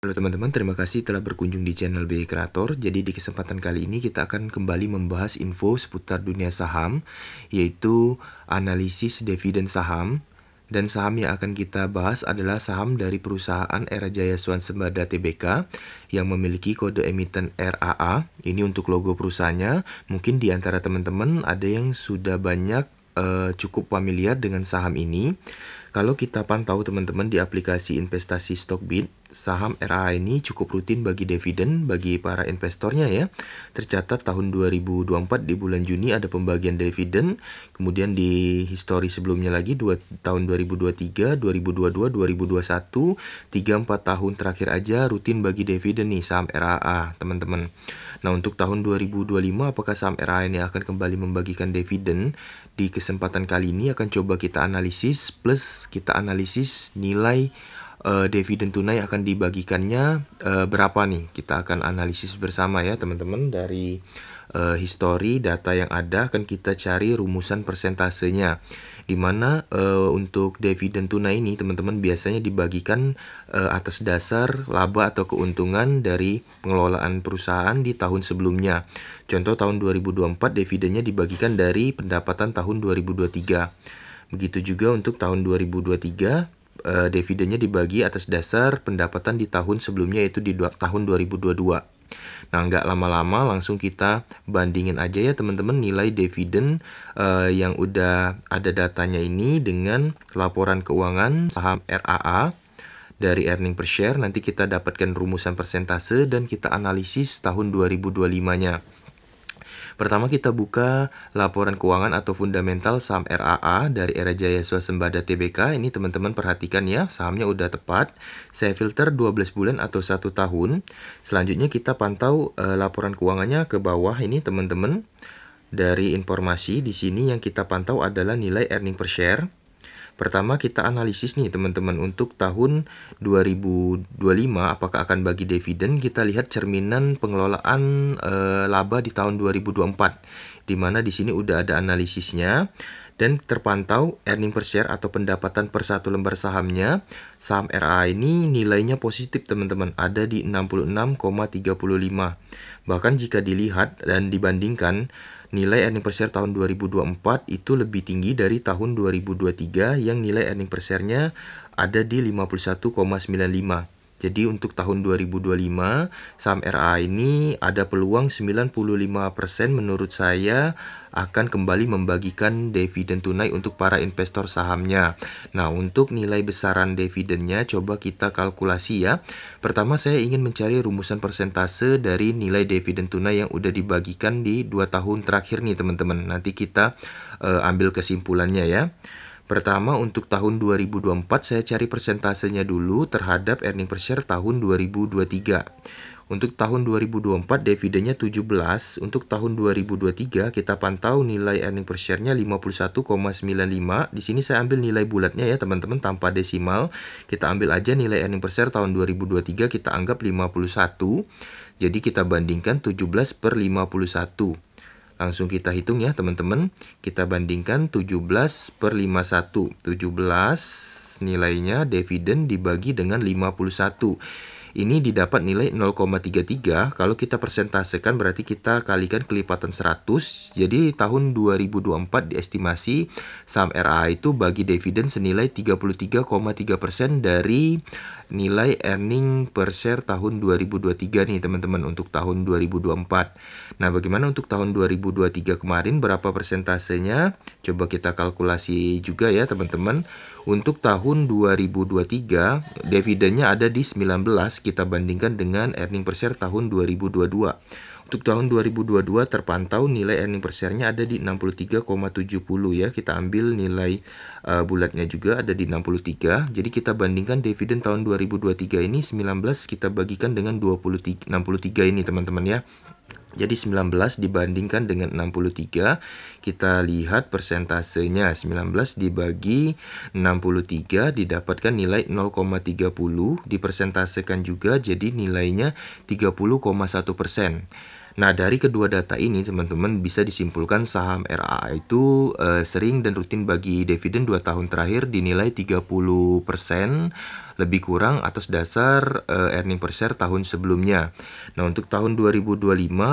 Halo teman-teman, terima kasih telah berkunjung di channel BI Creator. Jadi di kesempatan kali ini kita akan kembali membahas info seputar dunia saham, yaitu analisis dividen saham. Dan saham yang akan kita bahas adalah saham dari perusahaan Era Jaya Swansembada Tbk yang memiliki kode emiten RAA. Ini untuk logo perusahaannya. Mungkin di antara teman-teman ada yang sudah banyak cukup familiar dengan saham ini. Kalau kita pantau teman-teman di aplikasi investasi Stockbit, saham RAA ini cukup rutin bagi dividen bagi para investornya ya. Tercatat tahun 2024 di bulan Juni ada pembagian dividen, kemudian di histori sebelumnya lagi tahun 2023, 2022, 2021, 3-4 tahun terakhir aja rutin bagi dividen nih saham RAA, teman-teman. Nah, untuk tahun 2025 apakah saham RAA ini akan kembali membagikan dividen? Di kesempatan kali ini akan coba kita analisis plus kita analisis nilai dividen tunai akan dibagikannya berapa nih. Kita akan analisis bersama ya teman-teman dari histori data yang ada, akan kita cari rumusan persentasenya. Dimana untuk dividen tunai ini teman-teman biasanya dibagikan atas dasar laba atau keuntungan dari pengelolaan perusahaan di tahun sebelumnya. Contoh tahun 2024 dividennya dibagikan dari pendapatan tahun 2023. Begitu juga untuk tahun 2023 dividennya dibagi atas dasar pendapatan di tahun sebelumnya, yaitu di tahun 2022. Nah, nggak lama-lama langsung kita bandingin aja ya teman-teman nilai dividen yang udah ada datanya ini dengan laporan keuangan saham RAA dari earning per share. Nanti kita dapatkan rumusan persentase dan kita analisis tahun 2025-nya. Pertama kita buka laporan keuangan atau fundamental saham RAA dari Era Jaya Swansembada Tbk. Ini teman-teman perhatikan ya, sahamnya udah tepat. Saya filter 12 bulan atau 1 tahun. Selanjutnya kita pantau laporan keuangannya ke bawah ini teman-teman. Dari informasi di sini yang kita pantau adalah nilai earning per share. Pertama kita analisis nih teman-teman untuk tahun 2025 apakah akan bagi dividen. Kita lihat cerminan pengelolaan laba di tahun 2024, di mana di sini udah ada analisisnya dan terpantau earning per share atau pendapatan per satu lembar sahamnya. Saham RAA ini nilainya positif teman-teman, ada di 66,35. Bahkan jika dilihat dan dibandingkan nilai earning per share tahun 2024 itu lebih tinggi dari tahun 2023 yang nilai earning per share-nya ada di 51,95. Jadi untuk tahun 2025 saham RAA ini ada peluang 95% menurut saya akan kembali membagikan dividen tunai untuk para investor sahamnya. Nah, untuk nilai besaran dividennya coba kita kalkulasi ya. Pertama saya ingin mencari rumusan persentase dari nilai dividen tunai yang udah dibagikan di 2 tahun terakhir nih teman-teman. Nanti kita ambil kesimpulannya ya. Pertama untuk tahun 2024 saya cari persentasenya dulu terhadap earning per share tahun 2023. Untuk tahun 2024 dividennya 17, untuk tahun 2023 kita pantau nilai earning per share-nya 51,95. Di sini saya ambil nilai bulatnya ya teman-teman tanpa desimal. Kita ambil aja nilai earning per share tahun 2023 kita anggap 51. Jadi kita bandingkan 17 per 51. Langsung kita hitung ya teman-teman. Kita bandingkan 17 per 51. 17 nilainya dividen dibagi dengan 51. Ini didapat nilai 0,33. Kalau kita persentasekan berarti kita kalikan kelipatan 100. Jadi tahun 2024 diestimasi saham RAA itu bagi dividen senilai 33,3% dari nilai earning per share tahun 2023 nih teman-teman untuk tahun 2024. Nah, bagaimana untuk tahun 2023 kemarin berapa persentasenya? Coba kita kalkulasi juga ya teman-teman. Untuk tahun 2023 dividennya ada di 19, kita bandingkan dengan earning per share tahun 2022. Untuk tahun 2022 terpantau nilai earning per share-nya ada di 63,70 ya. Kita ambil nilai bulatnya juga ada di 63. Jadi kita bandingkan dividen tahun 2023 ini 19 kita bagikan dengan 63 ini teman-teman ya. Jadi 19 dibandingkan dengan 63, kita lihat persentasenya 19 dibagi 63 didapatkan nilai 0,30, dipersentasekan juga jadi nilainya 30,1%. Nah, dari kedua data ini teman-teman bisa disimpulkan saham RAA itu sering dan rutin bagi dividen 2 tahun terakhir dinilai 30% lebih kurang atas dasar earning per share tahun sebelumnya. Nah, untuk tahun 2025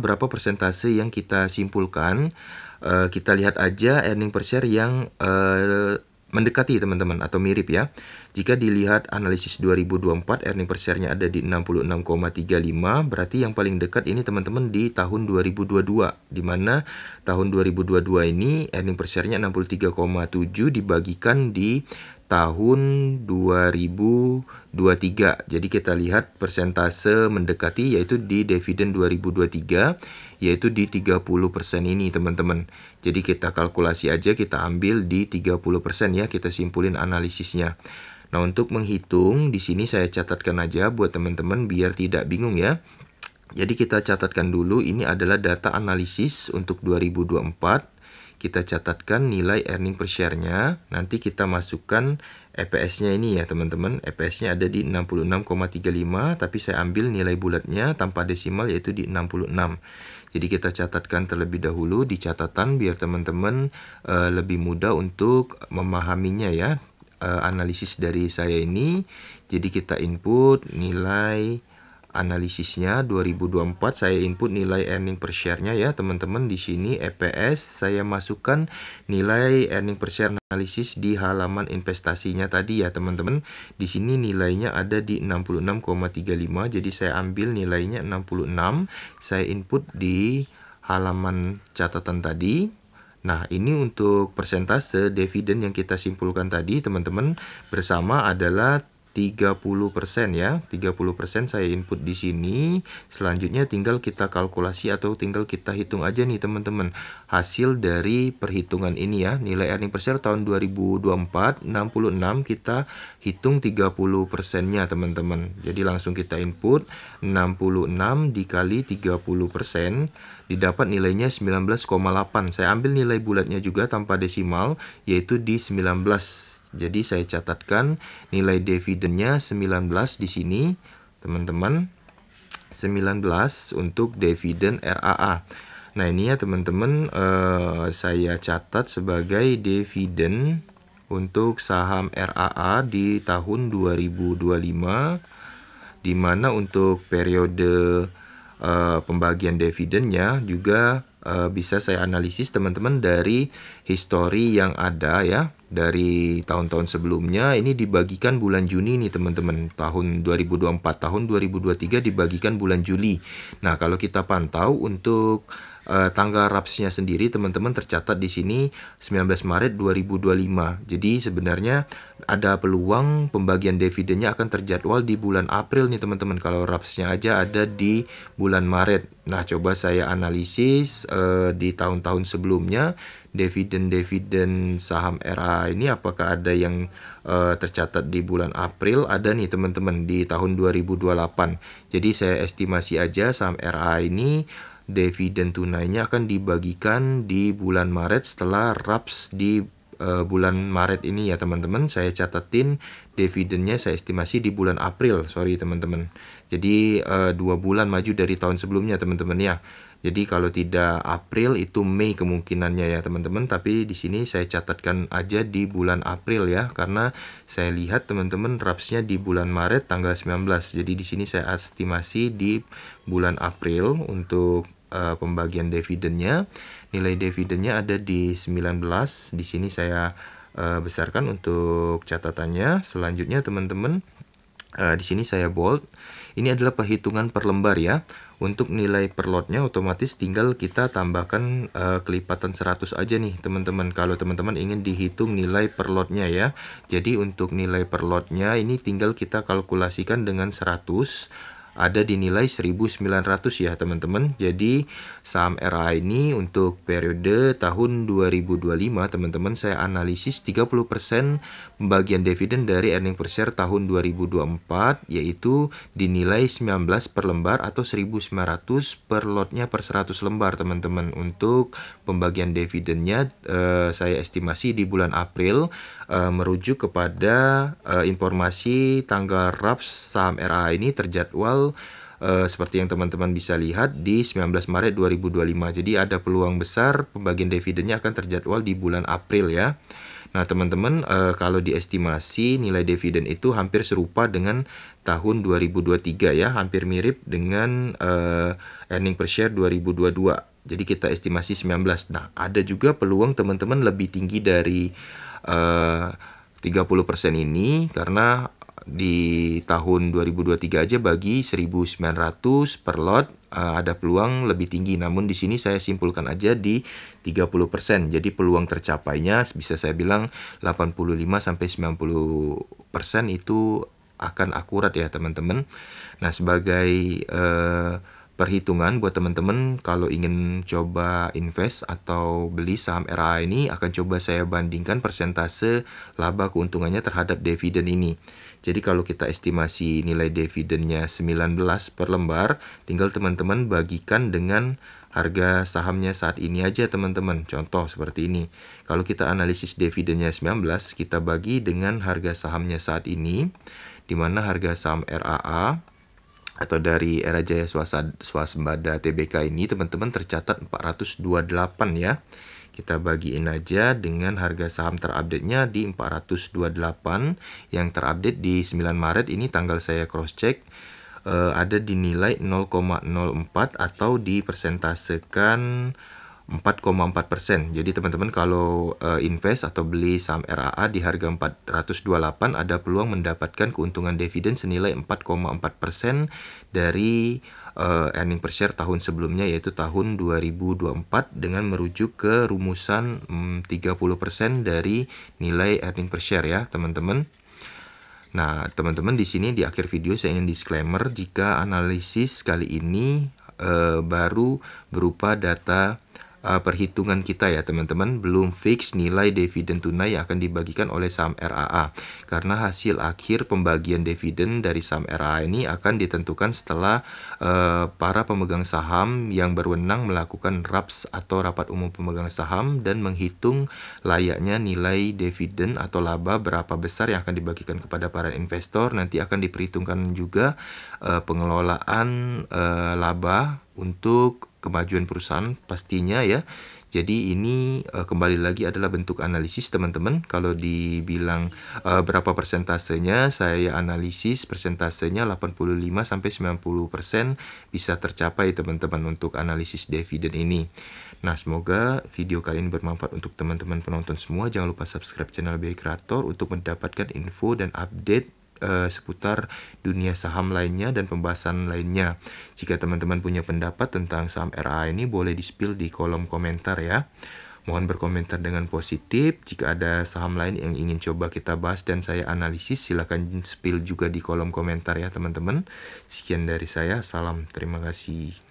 berapa persentase yang kita simpulkan? Kita lihat aja earning per share yang mendekati teman-teman atau mirip ya. Jika dilihat analisis 2024 earning per share-nya ada di 66,35, berarti yang paling dekat ini teman-teman di tahun 2022, di mana tahun 2022 ini earning per share-nya 63,7 dibagikan di tahun 2023. Jadi kita lihat persentase mendekati yaitu di dividen 2023 yaitu di 30% ini teman-teman. Jadi kita kalkulasi aja, kita ambil di 30% ya, kita simpulin analisisnya. Nah, untuk menghitung di sini saya catatkan aja buat teman-teman biar tidak bingung ya. Jadi kita catatkan dulu ini adalah data analisis untuk 2024. Kita catatkan nilai earning per share-nya. Nanti kita masukkan EPS-nya ini ya teman-teman. EPS-nya ada di 66,35, tapi saya ambil nilai bulatnya tanpa desimal yaitu di 66. Jadi kita catatkan terlebih dahulu di catatan biar teman-teman lebih mudah untuk memahaminya ya. Analisis dari saya ini. Jadi kita input nilai analisisnya 2024, saya input nilai earning per share-nya ya teman-teman. Di sini EPS saya masukkan nilai earning per share analisis di halaman investasinya tadi ya teman-teman. Di sini nilainya ada di 66,35, jadi saya ambil nilainya 66, saya input di halaman catatan tadi. Nah, ini untuk persentase dividen yang kita simpulkan tadi teman-teman bersama adalah 30% ya. 30% saya input di sini. Selanjutnya tinggal kita kalkulasi atau tinggal kita hitung aja nih teman-teman. Hasil dari perhitungan ini ya. Nilai earning per share tahun 2024 66, kita hitung 30%-nya teman-teman. Jadi langsung kita input 66 dikali 30%, didapat nilainya 19,8. Saya ambil nilai bulatnya juga tanpa desimal yaitu di 19. Jadi saya catatkan nilai dividennya 19 di sini, teman-teman. 19 untuk dividen RAA. Nah, ini ya teman-teman saya catat sebagai dividen untuk saham RAA di tahun 2025, di mana untuk periode pembagian dividennya juga bisa saya analisis teman-teman dari histori yang ada ya. Dari tahun-tahun sebelumnya ini dibagikan bulan Juni nih teman-teman. Tahun 2024, tahun 2023 dibagikan bulan Juli. Nah, kalau kita pantau untuk tanggal RAPS-nya sendiri teman-teman tercatat di sini 19 Maret 2025. Jadi sebenarnya ada peluang pembagian dividennya akan terjadwal di bulan April nih teman-teman. Kalau RAPS-nya aja ada di bulan Maret. Nah, coba saya analisis di tahun-tahun sebelumnya dividen saham RA ini apakah ada yang tercatat di bulan April. Ada nih teman-teman di tahun 2028. Jadi saya estimasi aja saham RA ini dividen tunainya akan dibagikan di bulan Maret setelah RAPS di bulan Maret ini ya teman-teman. Saya catatin dividennya saya estimasi di bulan April, sorry teman-teman. Jadi 2 bulan maju dari tahun sebelumnya teman-teman ya. Jadi kalau tidak April itu Mei kemungkinannya ya teman-teman. Tapi di sini saya catatkan aja di bulan April ya, karena saya lihat teman-teman RAPS-nya di bulan Maret tanggal 19. Jadi di sini saya estimasi di bulan April untuk pembagian dividennya. Nilai dividennya ada di 19. Di sini saya besarkan untuk catatannya. Selanjutnya teman-teman di sini saya bold. Ini adalah perhitungan per lembar ya. Untuk nilai per lotnya otomatis tinggal kita tambahkan kelipatan 100 aja nih teman-teman. Kalau teman-teman ingin dihitung nilai per lotnya ya. Jadi untuk nilai per lotnya ini tinggal kita kalkulasikan dengan 100. Ada di nilai 1900 ya teman-teman. Jadi saham RA ini untuk periode tahun 2025 teman-teman saya analisis 30% pembagian dividen dari earning per share tahun 2024 yaitu dinilai 19 per lembar atau 1900 per lotnya per 100 lembar teman-teman. Untuk pembagian dividennya saya estimasi di bulan April merujuk kepada informasi tanggal RAPS saham RA ini terjadwal seperti yang teman-teman bisa lihat di 19 Maret 2025. Jadi ada peluang besar pembagian dividennya akan terjadwal di bulan April ya. Nah, teman-teman, kalau diestimasi nilai dividen itu hampir serupa dengan tahun 2023 ya, hampir mirip dengan earning per share 2022. Jadi kita estimasi 19. Nah, ada juga peluang teman-teman lebih tinggi dari 30% ini, karena di tahun 2023 aja bagi 1.900 per lot ada peluang lebih tinggi. Namun di sini saya simpulkan aja di 30%. Jadi peluang tercapainya bisa saya bilang 85-90% itu akan akurat ya teman-teman. Nah, sebagai perhitungan buat teman-teman kalau ingin coba invest atau beli saham RAA ini, akan coba saya bandingkan persentase laba keuntungannya terhadap dividen ini. Jadi kalau kita estimasi nilai dividennya 19 per lembar, tinggal teman-teman bagikan dengan harga sahamnya saat ini aja teman-teman. Contoh seperti ini. Kalau kita analisis dividennya 19, kita bagi dengan harga sahamnya saat ini, di mana harga saham RAA atau dari Era Jaya Swasembada Tbk ini teman-teman tercatat 428 ya. Kita bagiin aja dengan harga saham terupdate-nya di 428 yang terupdate di 9 Maret ini, tanggal saya cross check ada di nilai 0,04 atau dipersentasekan 4,4%. Jadi teman-teman kalau invest atau beli saham RAA di harga 428 ada peluang mendapatkan keuntungan dividen senilai 4,4% dari earning per share tahun sebelumnya, yaitu tahun 2024, dengan merujuk ke rumusan 30% dari nilai earning per share ya teman-teman. Nah, teman-teman, di sini di akhir video saya ingin disclaimer jika analisis kali ini baru berupa data perhitungan kita ya teman-teman, belum fix nilai dividen tunai yang akan dibagikan oleh saham RAA, karena hasil akhir pembagian dividen dari saham RAA ini akan ditentukan setelah para pemegang saham yang berwenang melakukan RAPS atau rapat umum pemegang saham dan menghitung layaknya nilai dividen atau laba berapa besar yang akan dibagikan kepada para investor. Nanti akan diperhitungkan juga pengelolaan laba untuk kemajuan perusahaan pastinya ya. Jadi ini kembali lagi adalah bentuk analisis teman-teman. Kalau dibilang berapa persentasenya, saya analisis persentasenya 85-90% bisa tercapai teman-teman untuk analisis dividen ini. Nah, semoga video kali ini bermanfaat untuk teman-teman penonton semua. Jangan lupa subscribe channel BI Kreator untuk mendapatkan info dan update seputar dunia saham lainnya dan pembahasan lainnya. Jika teman-teman punya pendapat tentang saham RAA ini, boleh di-spill di kolom komentar ya. Mohon berkomentar dengan positif. Jika ada saham lain yang ingin coba kita bahas dan saya analisis, silakan spill juga di kolom komentar ya teman-teman. Sekian dari saya, salam, terima kasih.